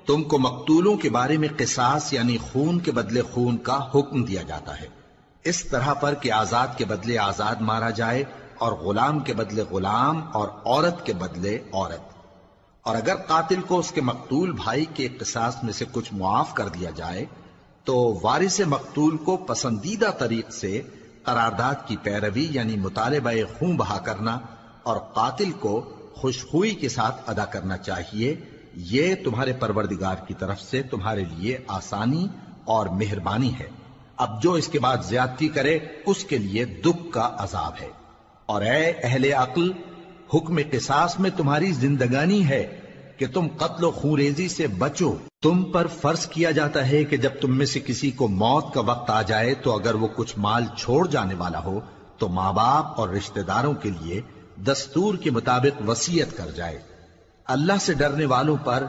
تم کو مقتولوں کے بارے میں قصاص یعنی خون کے بدلے خون کا حکم دیا جاتا ہے، اس طرح پر کہ آزاد کے بدلے آزاد مارا جائے اور غلام کے بدلے غلام اور عورت کے بدلے عورت۔ اور اگر قاتل کو اس کے مقتول بھائی کے قصاص میں سے کچھ معاف کر دیا جائے تو وارث مقتول کو پسندیدہ طریق سے قرارداد کی پیروی یعنی مطالبہ خون بہا کرنا اور قاتل کو خوشخوئی کے ساتھ ادا کرنا چاہیے۔ یہ تمہارے پروردگار کی طرف سے تمہارے لیے آسانی اور مہربانی ہے۔ اب جو اس کے بعد زیادتی کرے اس کے لیے دکھ کا عذاب ہے۔ اور اے اہل عقل، حکم قصاص میں تمہاری زندگانی ہے کہ تم قتل و خونریزی سے بچو۔ تم پر فرض کیا جاتا ہے کہ جب تم میں سے کسی کو موت کا وقت آ جائے تو اگر وہ کچھ مال چھوڑ جانے والا ہو تو ماں باپ اور رشتہ داروں کے لیے دستور کے مطابق وصیت کر جائے۔ اللہ سے ڈرنے والوں پر